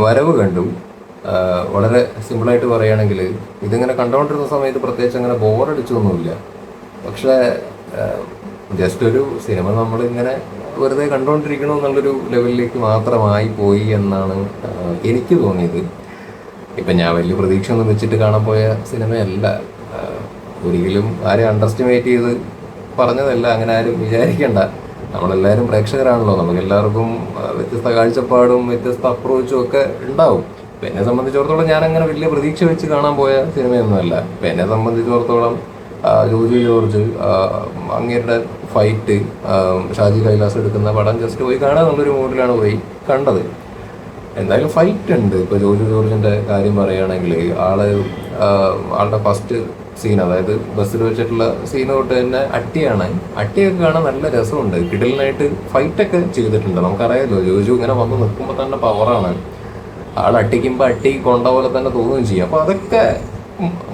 വരവ് കണ്ടു. വളരെ സിമ്പിളായിട്ട് പറയുകയാണെങ്കിൽ ഇതിങ്ങനെ കണ്ടുകൊണ്ടിരുന്ന സമയത്ത് പ്രത്യേകിച്ച് അങ്ങനെ ബോറടിച്ചൊന്നുമില്ല. പക്ഷേ ജസ്റ്റ് ഒരു സിനിമ നമ്മളിങ്ങനെ വെറുതെ കണ്ടുകൊണ്ടിരിക്കണോ എന്നുള്ളൊരു ലെവലിലേക്ക് മാത്രമായി പോയി എന്നാണ് എനിക്ക് തോന്നിയത്. ഇപ്പം ഞാൻ വലിയ പ്രതീക്ഷ ഒന്നും വെച്ചിട്ട് കാണാൻ പോയ സിനിമയല്ല. ഒരിക്കലും ആരെയും അണ്ടർസ്റ്റിമേറ്റ് ചെയ്ത് പറഞ്ഞതല്ല, അങ്ങനെ ആരും വിചാരിക്കേണ്ട. നമ്മളെല്ലാവരും പ്രേക്ഷകരാണല്ലോ, നമുക്കെല്ലാവർക്കും വ്യത്യസ്ത കാഴ്ചപ്പാടും വ്യത്യസ്ത അപ്രോച്ചും ഒക്കെ ഉണ്ടാവും. ഇപ്പം എന്നെ സംബന്ധിച്ചിടത്തോളം ഞാൻ അങ്ങനെ വലിയ പ്രതീക്ഷ വെച്ച് കാണാൻ പോയ സിനിമയൊന്നുമല്ല. ഇപ്പം എന്നെ സംബന്ധിച്ചിടത്തോളം ജോജു ജോർജ് അങ്ങേരുടെ ഫൈറ്റ്, ഷാജി കൈലാസ് എടുക്കുന്ന പടം ജസ്റ്റ് പോയി കാണുക എന്നുള്ളൊരു മൂഡിലാണ് പോയി കണ്ടത്. എന്തായാലും ഫൈറ്റ് ഉണ്ട്. ഇപ്പോൾ ജോജു ജോർജിൻ്റെ കാര്യം പറയുകയാണെങ്കിൽ ആളുടെ ഫസ്റ്റ് സീൻ, അതായത് ബസ്സിൽ വെച്ചിട്ടുള്ള സീൻ തൊട്ട് തന്നെ അട്ടിയൊക്കെ കാണാൻ നല്ല രസമുണ്ട്. കിടലിനായിട്ട് ഫൈറ്റൊക്കെ ചെയ്തിട്ടുണ്ട്. നമുക്കറിയാമല്ലോ ജോജു ഇങ്ങനെ വന്ന് നിൽക്കുമ്പോൾ തന്നെ പവറാണ്. അട്ടിക്കുമ്പോൾ അട്ടി കൊണ്ട പോലെ തന്നെ തോന്നുകയും ചെയ്യും. അപ്പോൾ അതൊക്കെ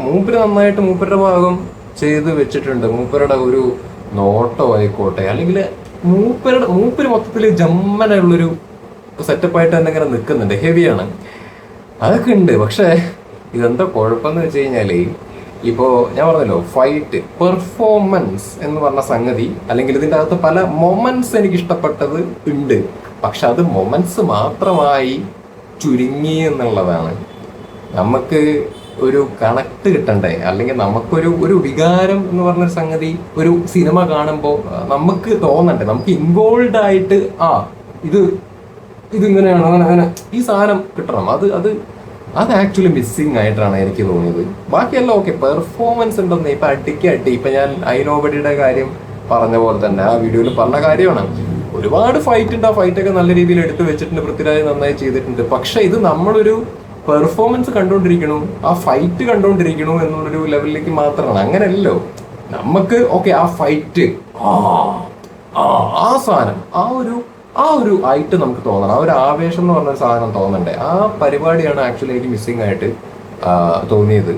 മൂപ്പര് നന്നായിട്ട് മൂപ്പരുടെ ഭാഗം ചെയ്ത് വെച്ചിട്ടുണ്ട്. മൂപ്പരുടെ ഒരു നോട്ടോ ആയിക്കോട്ടെ, അല്ലെങ്കിൽ മൂപ്പര് മൊത്തത്തിൽ ജമ്മനുള്ളൊരു സെറ്റപ്പായിട്ട് തന്നെ ഇങ്ങനെ നിൽക്കുന്നുണ്ട്. ഹെവിയാണ്, അതൊക്കെ ഉണ്ട്. പക്ഷേ ഇതെന്താ കുഴപ്പമെന്ന് വെച്ച് കഴിഞ്ഞാൽ, ഇപ്പോൾ ഞാൻ പറഞ്ഞല്ലോ ഫൈറ്റ് പെർഫോമൻസ് എന്ന് പറഞ്ഞ സംഗതി, അല്ലെങ്കിൽ ഇതിൻ്റെ അകത്ത് പല മൊമെന്റ്സ് എനിക്ക് ഇഷ്ടപ്പെട്ടത് ഉണ്ട്. പക്ഷെ അത് മൊമെന്റ്സ് മാത്രമായി ചുരുങ്ങി എന്നുള്ളതാണ്. നമുക്ക് ഒരു കണക്ട് കിട്ടണ്ടേ, അല്ലെങ്കിൽ നമുക്കൊരു വികാരം എന്ന് പറഞ്ഞൊരു സംഗതി ഒരു സിനിമ കാണുമ്പോൾ നമുക്ക് തോന്നണ്ടേ, നമുക്ക് ഇൻവോൾവ് ആയിട്ട് ഇതിങ്ങനെയാണ് അങ്ങനെ ഈ സാധനം കിട്ടണം. അത് ആക്ച്വലി മിസ്സിങ് ആയിട്ടാണ് എനിക്ക് തോന്നിയത്. ബാക്കിയെല്ലാം ഓക്കെ, പെർഫോമൻസ് ഉണ്ടെന്ന്. ഇപ്പം അടി ഇപ്പം ഞാൻ ഐനോബഡിയുടെ കാര്യം പറഞ്ഞ പോലെ തന്നെ ആ വീഡിയോയിൽ പറഞ്ഞ കാര്യമാണ്. ഒരുപാട് ഫൈറ്റ് ഉണ്ട്, ആ ഫൈറ്റൊക്കെ നല്ല രീതിയിൽ എടുത്തു വെച്ചിട്ടുണ്ട്, പൃഥ്വിരാജ് നന്നായി ചെയ്തിട്ടുണ്ട്. പക്ഷെ ഇത് നമ്മളൊരു പെർഫോമൻസ് കണ്ടുകൊണ്ടിരിക്കണു, ആ ഫൈറ്റ് കണ്ടുകൊണ്ടിരിക്കണു എന്നുള്ളൊരു ലെവലിലേക്ക് മാത്രമാണ്. അങ്ങനെയല്ലോ, നമുക്ക് ഓക്കെ ആ ഫൈറ്റ് ആ സാധനം ആ ഒരു ആയിട്ട് നമുക്ക് തോന്നണം. ആ ഒരു ആവേശം എന്ന് പറഞ്ഞൊരു സാധനം തോന്നണ്ടേ, ആ പരിപാടിയാണ് ആക്ച്വലി എനിക്ക് മിസ്സിങ് ആയിട്ട് തോന്നിയത്.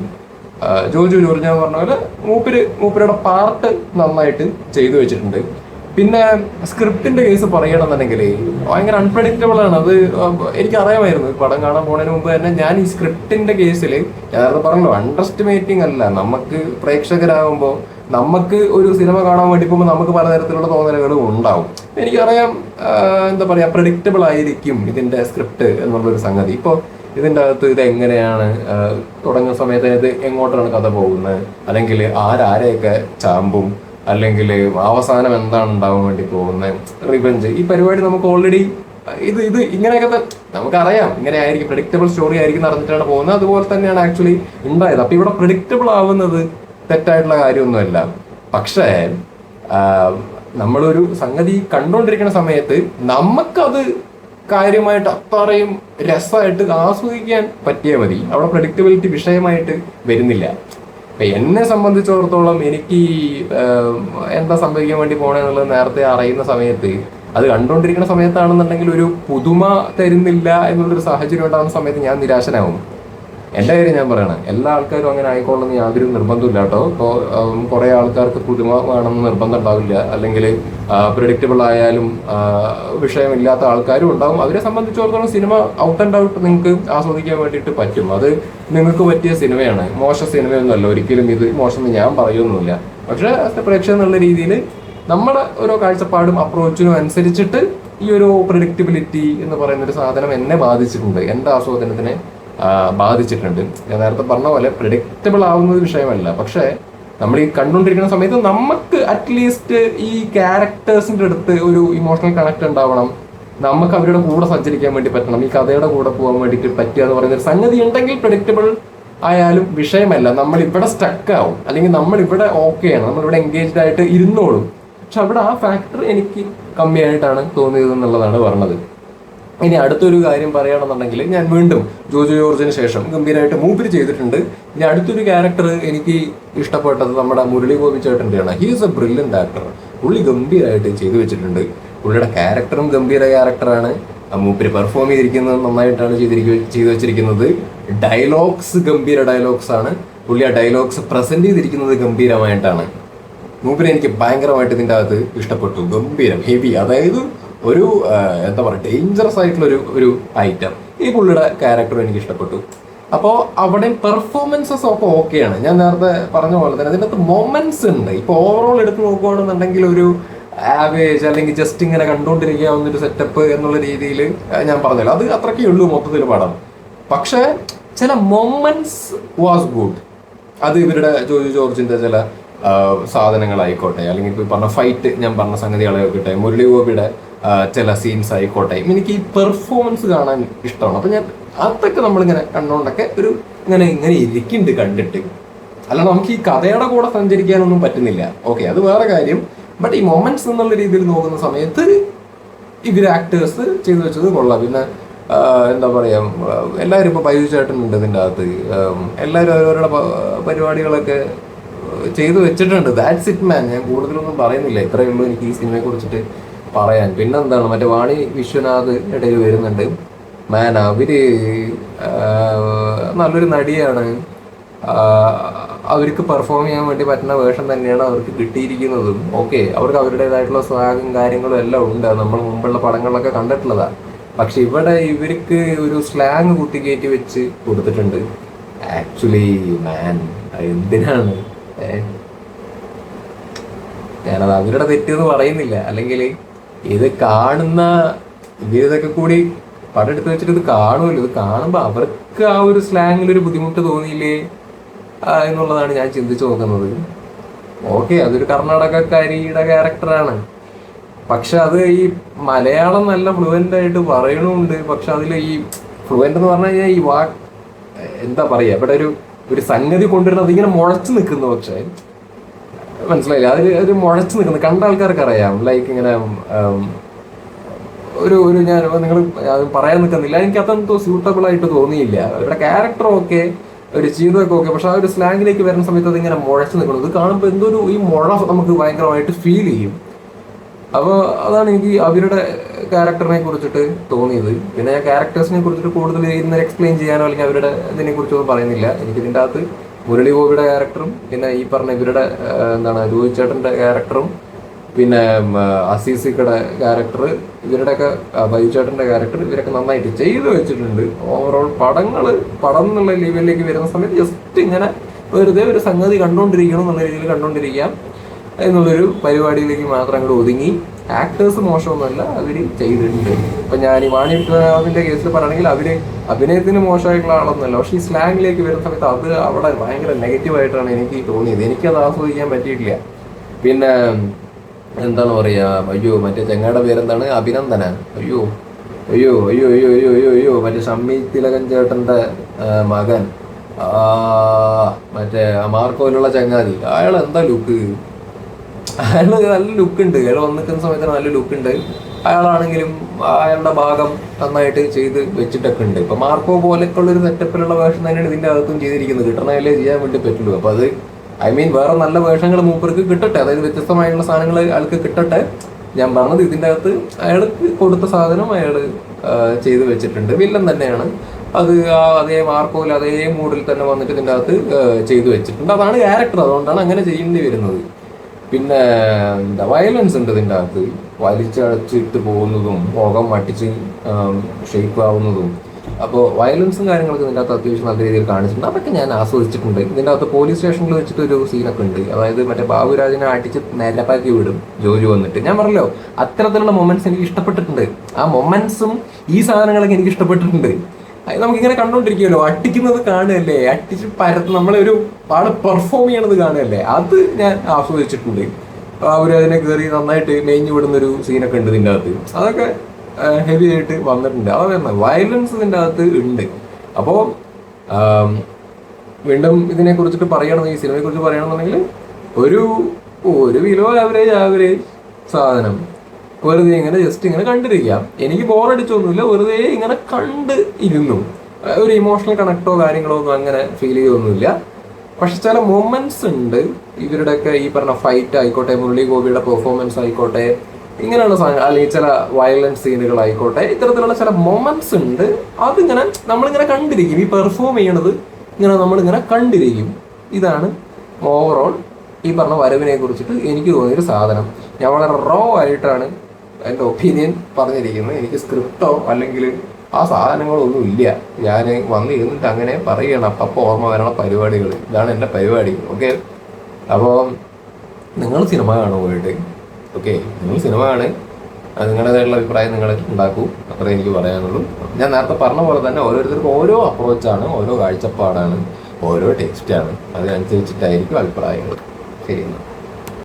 ജോജു ജോർജ് ഞാൻ പറഞ്ഞ പോലെ മൂപ്പരുടെ പാർട്ട് നന്നായിട്ട് ചെയ്തു വെച്ചിട്ടുണ്ട്. പിന്നെ സ്ക്രിപ്റ്റിന്റെ കേസ് പറയണമെന്നുണ്ടെങ്കിൽ ഭയങ്കര അൺപ്രഡിക്റ്റബിൾ ആണ്. അത് എനിക്കറിയാമായിരുന്നു പടം കാണാൻ പോകുന്നതിന് മുമ്പ് തന്നെ. ഞാൻ ഈ സ്ക്രിപ്റ്റിന്റെ കേസിൽ ഞാൻ നേരത്തെ പറഞ്ഞല്ലോ, അണ്ടർസ്റ്റിമേറ്റിംഗ് അല്ല. നമുക്ക് പ്രേക്ഷകരാകുമ്പോൾ നമുക്ക് ഒരു സിനിമ കാണാൻ വേണ്ടി പോകുമ്പോൾ നമുക്ക് പലതരത്തിലുള്ള തോന്നലുകളും ഉണ്ടാവും. എനിക്കറിയാം എന്താ പറയുക, പ്രഡിക്റ്റബിൾ ആയിരിക്കും ഇതിന്റെ സ്ക്രിപ്റ്റ് എന്നുള്ളൊരു സംഗതി. ഇപ്പോൾ ഇതിൻ്റെ അകത്ത് ഇത് എങ്ങനെയാണ് തുടങ്ങുന്ന സമയത്ത് ഇത് എങ്ങോട്ടാണ് കഥ പോകുന്നത്, അല്ലെങ്കിൽ ആരെയൊക്കെ ചാമ്പും, അല്ലെങ്കിൽ അവസാനം എന്താണ് ഉണ്ടാവാൻ വേണ്ടി പോകുന്നത്, റിവെഞ്ച്, ഈ പരിപാടി നമുക്ക് ഓൾറെഡി ഇത് ഇങ്ങനെയൊക്കെ നമുക്കറിയാം. ഇങ്ങനെ ആയിരിക്കും, പ്രഡിക്റ്റബിൾ സ്റ്റോറി ആയിരിക്കും നടന്നിട്ടാണ് പോകുന്നത്. അതുപോലെ തന്നെയാണ് ആക്ച്വലി ഉണ്ടായത്. അപ്പൊ ഇവിടെ പ്രഡിക്റ്റബിൾ ആവുന്നത് തെറ്റായിട്ടുള്ള കാര്യമൊന്നുമല്ല. പക്ഷേ നമ്മളൊരു സംഗതി കണ്ടുകൊണ്ടിരിക്കുന്ന സമയത്ത് നമുക്കത് കാര്യമായിട്ട് അത്രയും രസമായിട്ട് ആസ്വദിക്കാൻ പറ്റിയാൽ മതി. അവിടെ പ്രഡിക്റ്റബിലിറ്റി വിഷയമായിട്ട് വരുന്നില്ല. എന്നെ സംബന്ധിച്ചിടത്തോളം എനിക്ക് എന്താ സംഭവിക്കാൻ വേണ്ടി പോണെന്നുള്ളത് നേരത്തെ അറിയുന്ന സമയത്ത്, അത് കണ്ടുകൊണ്ടിരിക്കുന്ന സമയത്താണെന്നുണ്ടെങ്കിൽ ഒരു പുതുമ തരുന്നില്ല എന്നുള്ളൊരു സാഹചര്യം ഉണ്ടാകുന്ന സമയത്ത് ഞാൻ നിരാശനാവും. എൻ്റെ കാര്യം ഞാൻ പറയണം, എല്ലാ ആൾക്കാരും അങ്ങനെ ആയിക്കോളെന്ന് യാതൊരു നിർബന്ധമില്ല കേട്ടോ. ഇപ്പോൾ കുറേ ആൾക്കാർക്ക് പുതുമ വേണമെന്ന് നിർബന്ധം ഉണ്ടാവില്ല, അല്ലെങ്കിൽ പ്രിഡിക്റ്റബിൾ ആയാലും വിഷയമില്ലാത്ത ആൾക്കാരും ഉണ്ടാവും. അവരെ സംബന്ധിച്ചിടത്തോളം സിനിമ ഔട്ട് ആൻഡ് ഔട്ട് നിങ്ങൾക്ക് ആസ്വദിക്കാൻ വേണ്ടിയിട്ട് പറ്റും. അത് നിങ്ങൾക്ക് പറ്റിയ സിനിമയാണ്, മോശം സിനിമയൊന്നുമല്ല. ഒരിക്കലും ഇത് മോശം ഞാൻ പറയുന്നില്ല. പക്ഷേ പ്രേക്ഷകൻ എന്നുള്ള രീതിയിൽ നമ്മുടെ ഓരോ കാഴ്ചപ്പാടും അപ്രോച്ചിനും അനുസരിച്ചിട്ട് ഈ ഒരു പ്രിഡിക്റ്റബിലിറ്റി എന്ന് പറയുന്നൊരു സാധനം എന്നെ ബാധിച്ചിട്ടുണ്ട്, എൻ്റെ ആസ്വാദനത്തിനെ ബാധിച്ചിട്ടുണ്ട്. ഞാൻ നേരത്തെ പറഞ്ഞ പോലെ പ്രിഡിക്റ്റബിൾ ആവുന്നത് വിഷയമല്ല. പക്ഷേ നമ്മൾ ഈ കണ്ടുകൊണ്ടിരിക്കുന്ന സമയത്ത് നമുക്ക് അറ്റ്ലീസ്റ്റ് ഈ ക്യാരക്ടേഴ്സിൻ്റെ അടുത്ത് ഒരു ഇമോഷണൽ കണക്ട് ഉണ്ടാവണം, നമുക്ക് അവരുടെ കൂടെ സഞ്ചരിക്കാൻ വേണ്ടി പറ്റണം, ഈ കഥയുടെ കൂടെ പോകാൻ വേണ്ടിയിട്ട് പറ്റുക എന്ന് പറയുന്ന ഒരു സംഗതി ഉണ്ടെങ്കിൽ പ്രിഡിക്റ്റബിൾ ആയാലും വിഷയമല്ല. നമ്മൾ ഇവിടെ സ്റ്റക്ക് ആവും, അല്ലെങ്കിൽ നമ്മൾ ഇവിടെ ഓക്കെയാണ്, നമ്മളിവിടെ എൻഗേജ്ഡ് ആയിട്ട് ഇരുന്നോളും. പക്ഷെ അവിടെ ആ ഫാക്ടർ എനിക്ക് കമ്മിയായിട്ടാണ് തോന്നിയത് എന്നുള്ളതാണ് പറഞ്ഞത്. ഇനി അടുത്തൊരു കാര്യം പറയുകയാണെന്നുണ്ടെങ്കിൽ, ഞാൻ വീണ്ടും ജോജു ജോർജിന് ശേഷം ഗംഭീരമായിട്ട് മൂപ്പര് ചെയ്തിട്ടുണ്ട്. ഇനി അടുത്തൊരു ക്യാരക്ടർ എനിക്ക് ഇഷ്ടപ്പെട്ടത് നമ്മുടെ മുരളി ഗോപി ചേട്ടൻ്റെയാണ്. He is a brilliant actor. പുള്ളി ഗംഭീരമായിട്ട് ചെയ്തു വെച്ചിട്ടുണ്ട്. പുള്ളിയുടെ ക്യാരക്ടറും ഗംഭീര ക്യാരക്ടറാണ്. മൂപ്പര് പെർഫോം ചെയ്തിരിക്കുന്നത് നന്നായിട്ടാണ് ചെയ്തു വെച്ചിരിക്കുന്നത്. ഡയലോഗ്സ് ഗംഭീര ഡയലോഗ്സ് ആണ്. പുള്ളി ആ ഡയലോഗ്സ് പ്രസന്റ് ചെയ്തിരിക്കുന്നത് ഗംഭീരമായിട്ടാണ്. മൂപ്പര് എനിക്ക് ഭയങ്കരമായിട്ട് ഇതിൻ്റെ അകത്ത് ഇഷ്ടപ്പെട്ടു. ഗംഭീരം, ഹെവി, അതായത് ഒരു എന്താ പറയുക ഡേഞ്ചറസ് ആയിട്ടുള്ള ഒരു ഐറ്റം. ഈ പുള്ളിയുടെ ക്യാരക്ടർ എനിക്ക് ഇഷ്ടപ്പെട്ടു. അപ്പോൾ അവിടെ പെർഫോമൻസസ് ഒക്കെ ഓക്കെയാണ്. ഞാൻ നേരത്തെ പറഞ്ഞ പോലെ തന്നെ അതിനകത്ത് മൊമെന്റ്സ് ഉണ്ട്. ഇപ്പോൾ ഓവറോൾ എടുത്ത് നോക്കുകയാണെന്നുണ്ടെങ്കിൽ ഒരു ആവേജ് അല്ലെങ്കിൽ ജസ്റ്റ് ഇങ്ങനെ കണ്ടുകൊണ്ടിരിക്കാവുന്ന ഒരു സെറ്റപ്പ് എന്നുള്ള രീതിയിൽ ഞാൻ പറഞ്ഞല്ലോ, അത് അത്രയ്ക്കേ ഉള്ളൂ മൊത്തത്തിൽ പടം. പക്ഷേ ചില മൊമെന്റ്സ് വാസ് ഗുഡ്. അത് ഇവരുടെ ജോജു ജോർജിന്റെ ചില സാധനങ്ങളായിക്കോട്ടെ, അല്ലെങ്കിൽ ഇപ്പോൾ പറഞ്ഞ ഫൈറ്റ്, ഞാൻ പറഞ്ഞ സംഗതികളായിക്കോട്ടെ, മുരളി ഗോപിയുടെ ചില സീൻസ് ആയിക്കോട്ടെ, എനിക്ക് ഈ പെർഫോമൻസ് കാണാൻ ഇഷ്ടമാണ്. അപ്പം ഞാൻ അതൊക്കെ നമ്മളിങ്ങനെ കണ്ടുകൊണ്ടൊക്കെ ഒരു ഇങ്ങനെ ഇരിക്കുന്നുണ്ട് കണ്ടിട്ട്. അല്ല നമുക്ക് ഈ കഥയുടെ കൂടെ സഞ്ചരിക്കാനൊന്നും പറ്റുന്നില്ല, ഓക്കെ, അത് വേറെ കാര്യം. ബട്ട് ഈ മൊമെന്റ്സ് എന്നുള്ള രീതിയിൽ നോക്കുന്ന സമയത്ത് ഇവർ ആക്ടേഴ്സ് ചെയ്തു വെച്ചത് കൊള്ളാം. പിന്നെ എന്താ പറയാ, എല്ലാവരും ഇപ്പോൾ ബൈജു ചേട്ടനുണ്ട് ഇതിൻ്റെ അകത്ത്, എല്ലാവരും അവരവരുടെ പരിപാടികളൊക്കെ ചെയ്തു വെച്ചിട്ടുണ്ട്. That's it man. ഞാൻ കൂടുതലൊന്നും പറയുന്നില്ല, ഇത്രയേ ഉള്ളൂ എനിക്ക് ഈ സിനിമയെ കുറിച്ചിട്ട് പറയാൻ. പിന്നെന്താണ്, മറ്റേ വാണി വിശ്വനാഥ് ഇടയിൽ വരുന്നുണ്ട്. മാൻ, അവര് നല്ലൊരു നടിയാണ്. അവർക്ക് പെർഫോം ചെയ്യാൻ വേണ്ടി പറ്റുന്ന വേഷം തന്നെയാണ് അവർക്ക് കിട്ടിയിരിക്കുന്നതും. ഓക്കെ, അവർക്ക് അവരുടേതായിട്ടുള്ള സ്വാഗും കാര്യങ്ങളും എല്ലാം ഉണ്ട്, നമ്മൾ മുമ്പുള്ള പടങ്ങളിലൊക്കെ കണ്ടിട്ടുള്ളതാണ്. പക്ഷെ ഇവിടെ ഇവർക്ക് ഒരു സ്ലാങ് കുത്തിക്കയറ്റി വെച്ച് കൊടുത്തിട്ടുണ്ട്. ആക്ച്വലി മാൻ, എന്തിനാണ്? ഞാനത് അവരുടെ തെറ്റെന്ന് പറയുന്നില്ല, അല്ലെങ്കിൽ ഇത് കാണുന്ന ഇവരിതൊക്കെ കൂടി പടം എടുത്ത് വെച്ചിട്ട് ഇത് കാണുമല്ലോ, ഇത് കാണുമ്പോൾ അവർക്ക് ആ ഒരു സ്ലാങ്ങിലൊരു ബുദ്ധിമുട്ട് തോന്നിയില്ലേ എന്നുള്ളതാണ് ഞാൻ ചിന്തിച്ചു നോക്കുന്നത്. ഓക്കെ, അതൊരു കർണാടകക്കാരിയുടെ ക്യാരക്ടറാണ്, പക്ഷെ അത് ഈ മലയാളം നല്ല ഫ്ലുവൻ്റ് ആയിട്ട് പറയണമുണ്ട്. പക്ഷെ അതിൽ ഈ ഫ്ലുവൻ്റ് എന്ന് പറഞ്ഞു കഴിഞ്ഞാൽ ഈ എന്താ പറയുക, ഇവിടെ ഒരു സംഗതി കൊണ്ടുവരുന്നത് ഇങ്ങനെ മുഴച്ചു നിൽക്കുന്നു. പക്ഷേ മനസ്സിലായില്ല, ഒരു മുഴച്ചു നിൽക്കുന്നു, കണ്ട ആൾക്കാർക്ക് അറിയാം. ലൈക്ക് ഇങ്ങനെ ഒരു ഞാൻ നിങ്ങൾ പറയാൻ നിൽക്കുന്നില്ല, എനിക്ക് അതെന്തോ സ്യൂട്ടബിൾ ആയിട്ട് തോന്നിയില്ല. അവരുടെ ക്യാരക്ടർ ഓക്കെ, ഒരു ചെയ്തൊക്കെ ഓക്കെ, പക്ഷെ ആ ഒരു സ്ലാങ്ങിലേക്ക് വരുന്ന സമയത്ത് അത് ഇങ്ങനെ മുഴച്ചു നിൽക്കണം. ഇത് കാണുമ്പോൾ എന്തോ ഈ മുഴ നമുക്ക് ഭയങ്കരമായിട്ട് ഫീൽ ചെയ്യും. അപ്പോൾ അതാണ് എനിക്ക് അവരുടെ ക്യാരക്ടറിനെ കുറിച്ചിട്ട് തോന്നിയത്. പിന്നെ ഞാൻ ക്യാരക്ടേഴ്സിനെ കുറിച്ചിട്ട് കൂടുതൽ ഇന്നലെ എക്സ്പ്ലെയിൻ ചെയ്യാനോ അല്ലെങ്കിൽ അവരുടെ ഇതിനെ കുറിച്ചൊന്നും പറയുന്നില്ല. എനിക്ക് ഇതിൻ്റെ അകത്ത് മുരളി ഗോപിയുടെ ക്യാരക്ടറും പിന്നെ ഈ പറഞ്ഞ ഇവരുടെ എന്താണ് രോഹിത് ചേട്ടൻ്റെ ക്യാരക്ടറും പിന്നെ അസീസിക്കയുടെ ക്യാരക്ടർ, ഇവരുടെയൊക്കെ ബൈജു ചേട്ടൻ്റെ ക്യാരക്ടർ, ഇവരൊക്കെ നന്നായിട്ട് ചെയ്തു വെച്ചിട്ടുണ്ട്. ഓവറോൾ പടം എന്നുള്ള ലെവലിലേക്ക് വരുന്ന സമയത്ത് ജസ്റ്റ് ഇങ്ങനെ വെറുതെ ഒരു സംഗതി കണ്ടുകൊണ്ടിരിക്കണം എന്നുള്ള രീതിയിൽ കണ്ടുകൊണ്ടിരിക്കാം എന്നുള്ളൊരു പരിപാടിയിലേക്ക് മാത്രം അങ്ങോട്ട് ഒതുങ്ങി. ആക്ടേഴ്സ് മോശമൊന്നുമല്ല, അവർ ചെയ്തിട്ടുണ്ട്. ഇപ്പം ഞാൻ ഈ വാണി വിശ്വനാഥിൻ്റെ കേസിൽ പറയുകയാണെങ്കിൽ അവർ അഭിനയത്തിന് മോശമായിട്ടുള്ള ആളൊന്നുമല്ല, പക്ഷേ ഈ സ്ലാങ്ങിലേക്ക് വരുന്ന സമയത്ത് അത് അവിടെ ഭയങ്കര നെഗറ്റീവായിട്ടാണ് എനിക്ക് തോന്നിയത്. എനിക്കത് ആസ്വദിക്കാൻ പറ്റിയിട്ടില്ല. പിന്നെ എന്താണ് പറയുക, അയ്യോ മറ്റേ ചെങ്ങാടെ പേരെന്താണ്, അഭിനന്ദന, അയ്യോ അയ്യോ അയ്യോ അയ്യോ അയ്യോ അയ്യോ അയ്യോ മറ്റേ ഷമ്മി തിലകൻ ചേട്ടൻ്റെ മകൻ, മറ്റേ മാർക്കോയിലുള്ള ചങ്ങാതി, അയാൾ എന്താ ലുക്ക്, അയാൾ നല്ല ലുക്കുണ്ട്. അയാൾ വന്നിരിക്കുന്ന സമയത്ത് നല്ല ലുക്കുണ്ട്. അയാളാണെങ്കിലും അയാളുടെ ഭാഗം നന്നായിട്ട് ചെയ്ത് വെച്ചിട്ടൊക്കെ ഉണ്ട്. ഇപ്പം മാർക്കോ പോലെയൊക്കെ ഉള്ളൊരു സെറ്റപ്പിലുള്ള വേഷം തന്നെയാണ് ഇതിൻ്റെ അകത്തും ചെയ്തിരിക്കുന്നത്. കിട്ടണമല്ലേ ചെയ്യാൻ വേണ്ടി പറ്റുള്ളൂ. അപ്പോൾ അത് വേറെ നല്ല വേഷങ്ങൾ മൂപ്പർക്ക് കിട്ടട്ടെ, അതായത് വ്യത്യസ്തമായിട്ടുള്ള സാധനങ്ങൾ അയാൾക്ക് കിട്ടട്ടെ. ഞാൻ പറഞ്ഞത് ഇതിൻ്റെ അകത്ത് അയാൾക്ക് കൊടുത്ത സാധനം അയാൾ ചെയ്ത് വെച്ചിട്ടുണ്ട്. വില്ലൻ തന്നെയാണ് അത്, അതേ മാർക്കോയിൽ അതേ മൂഡിൽ തന്നെ വന്നിട്ട് ഇതിൻ്റെ അകത്ത് ചെയ്തു വെച്ചിട്ടുണ്ട്. അതാണ് ക്യാരക്ടർ, അതുകൊണ്ടാണ് അങ്ങനെ ചെയ്യേണ്ടി വരുന്നത്. പിന്നെ എന്താ വയലൻസ് ഉണ്ട് ഇതിൻ്റെ അകത്ത്, വലിച്ചടച്ചിട്ട് പോകുന്നതും മുഖം മട്ടിച്ച് ഷേപ്പ് ആവുന്നതും. അപ്പോൾ വയലൻസും കാര്യങ്ങളൊക്കെ ഇതിൻ്റെ അകത്ത് അത്യാവശ്യം നല്ല രീതിയിൽ കാണിച്ചിട്ടുണ്ട്. അതൊക്കെ ഞാൻ ആസ്വദിച്ചിട്ടുണ്ട്. ഇതിൻ്റെ അകത്ത് പോലീസ് സ്റ്റേഷനിൽ വെച്ചിട്ട് ഒരു സീനൊക്കെ ഉണ്ട്, അതായത് മറ്റേ ബാബുരാജിനെ അടിച്ച് നിരപ്പാക്കി വിടും ജോലി വന്നിട്ട്. ഞാൻ പറഞ്ഞല്ലോ അത്തരത്തിലുള്ള മൊമെന്റ്സ് എനിക്ക് ഇഷ്ടപ്പെട്ടിട്ടുണ്ട്. ആ മൊമെന്റ്സും ഈ സാധനങ്ങളൊക്കെ എനിക്ക് ഇഷ്ടപ്പെട്ടിട്ടുണ്ട്. നമുക്കിങ്ങനെ കണ്ടോണ്ടിരിക്കുമല്ലോ, അടിക്കുന്നത് കാണുകയല്ലേ, അടിച്ച് നമ്മളൊരു പാട് പെർഫോം ചെയ്യണത് കാണുകയല്ലേ, അത് ഞാൻ ആസ്വദിച്ചിട്ടുണ്ട്. അവർ അതിനെ കയറി നന്നായിട്ട് മേഞ്ഞു വിടുന്നൊരു സീനൊക്കെ ഉണ്ട് ഇതിൻ്റെ അകത്ത്. അതൊക്കെ ഹെവി ആയിട്ട് വന്നിട്ടുണ്ട്. അതാണ് വയലൻസ് ഇതിൻ്റെ അകത്ത് ഉണ്ട്. അപ്പോൾ വീണ്ടും ഇതിനെ കുറിച്ചിട്ട് പറയണമെങ്കിൽ, ഈ സിനിമയെ കുറിച്ച് പറയണമെന്നുണ്ടെങ്കിൽ ഒരു കിലോ ആവറേജ് സാധനം വെറുതെ ഇങ്ങനെ ജസ്റ്റ് ഇങ്ങനെ കണ്ടിരിക്കാം. എനിക്ക് ബോറടിച്ചൊന്നുമില്ല, വെറുതെ ഇങ്ങനെ കണ്ട് ഇരുന്നു. ഒരു ഇമോഷണൽ കണക്റ്റോ കാര്യങ്ങളോ ഒന്നും അങ്ങനെ ഫീൽ ചെയ്തൊന്നുമില്ല. പക്ഷെ ചില മൊമെന്റ്സ് ഉണ്ട് ഇവരുടെയൊക്കെ, ഈ പറഞ്ഞ ഫൈറ്റ് ആയിക്കോട്ടെ, മുരളി ഗോപിയുടെ പെർഫോമൻസ് ആയിക്കോട്ടെ, ഇങ്ങനെയുള്ള സാധനം, അല്ലെങ്കിൽ ചില വയലൻസ് സീനുകളായിക്കോട്ടെ, ഇത്തരത്തിലുള്ള ചില മൊമെന്റ്സ് ഉണ്ട്. അതിങ്ങനെ നമ്മളിങ്ങനെ കണ്ടിരിക്കും. ഈ പെർഫോം ചെയ്യണത് ഇങ്ങനെ നമ്മളിങ്ങനെ കണ്ടിരിക്കും. ഇതാണ് ഓവറോൾ ഈ പറഞ്ഞ വരവിനെ കുറിച്ചിട്ട് എനിക്ക് തോന്നിയൊരു സാധനം. ഞാൻ വളരെ റോ ആയിട്ടാണ് എൻ്റെ ഒപ്പീനിയൻ പറഞ്ഞിരിക്കുന്നത്. എനിക്ക് സ്ക്രിപ്റ്റോ അല്ലെങ്കിൽ ആ സാധനങ്ങളൊന്നും ഇല്ല. ഞാൻ വന്ന് ഇരുന്നിട്ട് അങ്ങനെ പറയണം അപ്പം ഓർമ്മ വരണ പരിപാടികൾ. ഇതാണ് എൻ്റെ പരിപാടി. ഓക്കെ, അപ്പോൾ നിങ്ങൾ സിനിമ കാണും പോയിട്ട്. ഓക്കെ, നിങ്ങൾ സിനിമ കാണും, നിങ്ങളുടേതായിട്ടുള്ള അഭിപ്രായം നിങ്ങൾ ഉണ്ടാക്കൂ, അത്രേ എനിക്ക് പറയാനുള്ളൂ. ഞാൻ നേരത്തെ പറഞ്ഞ പോലെ തന്നെ ഓരോരുത്തർക്കും ഓരോ അപ്രോച്ചാണ്, ഓരോ കാഴ്ചപ്പാടാണ്, ഓരോ ടേസ്റ്റാണ്. അതിനനുസരിച്ചിട്ടായിരിക്കും അഭിപ്രായങ്ങൾ. ശരി.